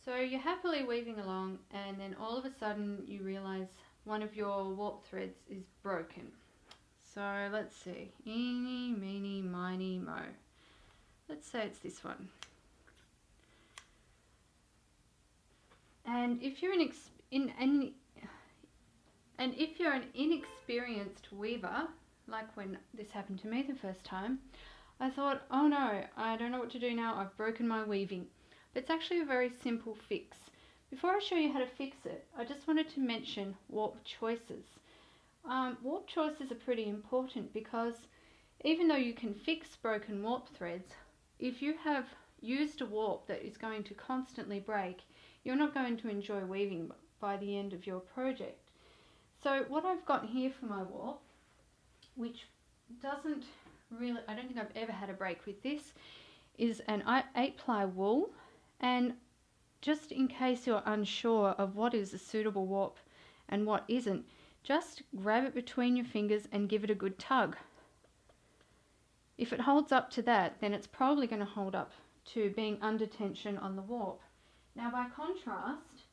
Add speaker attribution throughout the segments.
Speaker 1: So you're happily weaving along, and then all of a sudden you realize one of your warp threads is broken. So let's see, eeny, meeny, miny, mo. Let's say it's this one. And if you're an inexperienced weaver, like when this happened to me the first time, I thought, oh no, I don't know what to do now, I've broken my weaving. But it's actually a very simple fix. Before I show you how to fix it, I just wanted to mention warp choices. Warp choices are pretty important because even though you can fix broken warp threads, if you have used a warp that is going to constantly break, you're not going to enjoy weaving by the end of your project. So what I've got here for my warp, which doesn't really, I don't think I've ever had a break with this, is an 8-ply wool. And just in case you're unsure of what is a suitable warp and what isn't, just grab it between your fingers and give it a good tug. If it holds up to that, then it's probably going to hold up to being under tension on the warp. Now by contrast,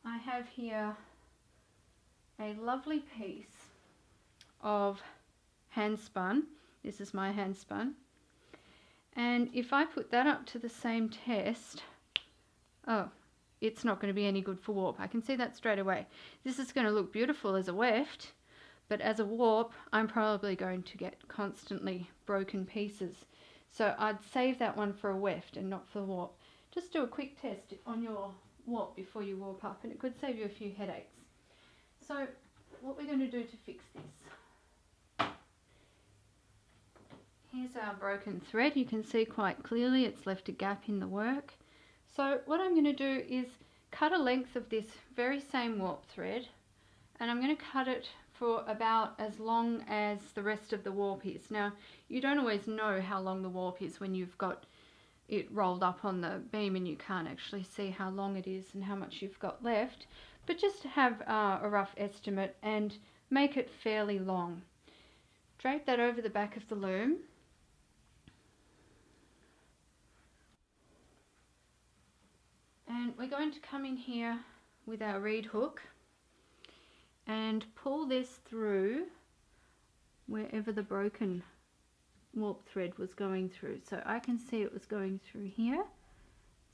Speaker 1: I have here a lovely piece of hand spun. This is my hand spun. And if I put that up to the same test, oh, it's not going to be any good for warp. I can see that straight away. This is going to look beautiful as a weft, but as a warp, I'm probably going to get constantly broken pieces. So I'd save that one for a weft and not for warp. Just do a quick test on your warp before you warp up, and it could save you a few headaches. So what we're going to do to fix this. Here's our broken thread. You can see quite clearly it's left a gap in the work. So what I'm going to do is cut a length of this very same warp thread, and I'm going to cut it for about as long as the rest of the warp is. Now, you don't always know how long the warp is when you've got it rolled up on the beam and you can't actually see how long it is and how much you've got left, but just to have a rough estimate and make it fairly long. Drape that over the back of the loom. And we're going to come in here with our reed hook and pull this through wherever the broken warp thread was going through. So I can see it was going through here.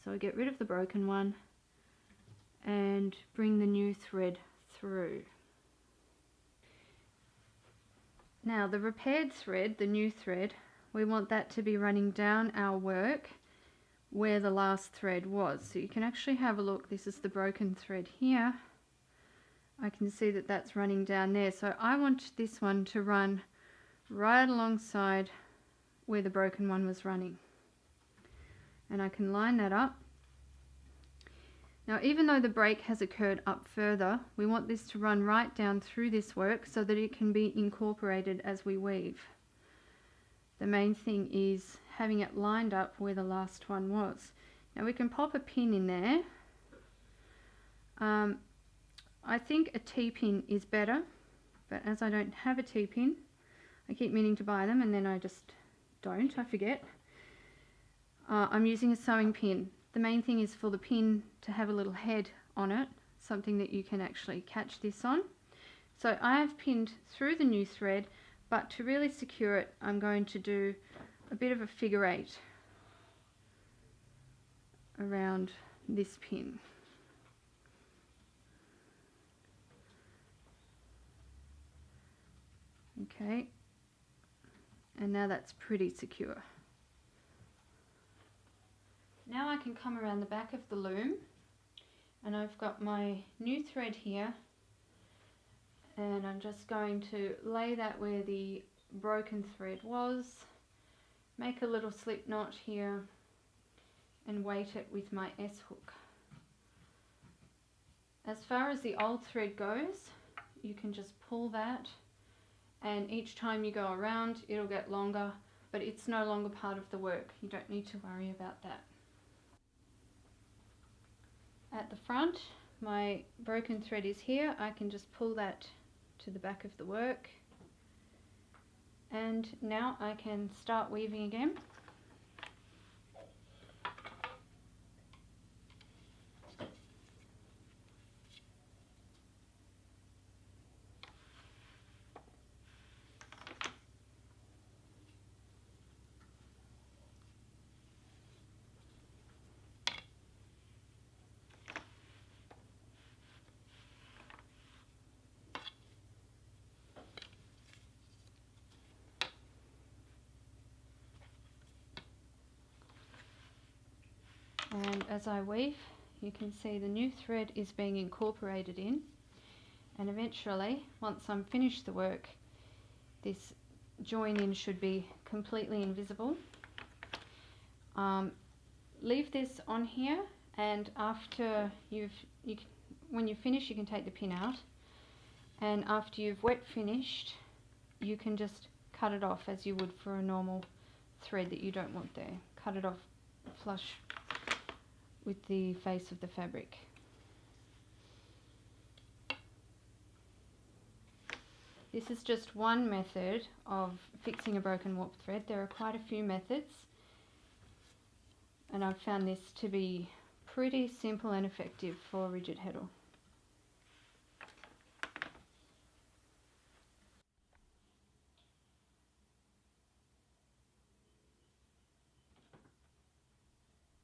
Speaker 1: So I get rid of the broken one and bring the new thread through. Now the repaired thread, the new thread, we want that to be running down our work where the last thread was. So you can actually have a look. This is the broken thread here. I can see that that's running down there. So I want this one to run right alongside where the broken one was running. And I can line that up. Now, even though the break has occurred up further, we want this to run right down through this work so that it can be incorporated as we weave. The main thing is having it lined up where the last one was. Now we can pop a pin in there. I think a T-pin is better, but as I don't have a T-pin, I keep meaning to buy them and then I just don't, I forget. I'm using a sewing pin. The main thing is for the pin to have a little head on it, something that you can actually catch this on. So I have pinned through the new thread, but to really secure it, I'm going to do a bit of a figure 8 around this pin. Okay, and now that's pretty secure. Now I can come around the back of the loom, and I've got my new thread here, and I'm just going to lay that where the broken thread was, make a little slip knot here, and weight it with my S hook. As far as the old thread goes, you can just pull that, and each time you go around it'll get longer, but it's no longer part of the work. You don't need to worry about that. At the front, my broken thread is here. I can just pull that to the back of the work, and now I can start weaving again. as I weave, you can see the new thread is being incorporated in, and eventually, once I'm finished the work, this join in should be completely invisible. Leave this on here, and after when you finish, you can take the pin out, and after you've wet finished, you can just cut it off as you would for a normal thread that you don't want there. Cut it off flush with the face of the fabric. This is just one method of fixing a broken warp thread. There are quite a few methods, and I've found this to be pretty simple and effective for rigid heddle.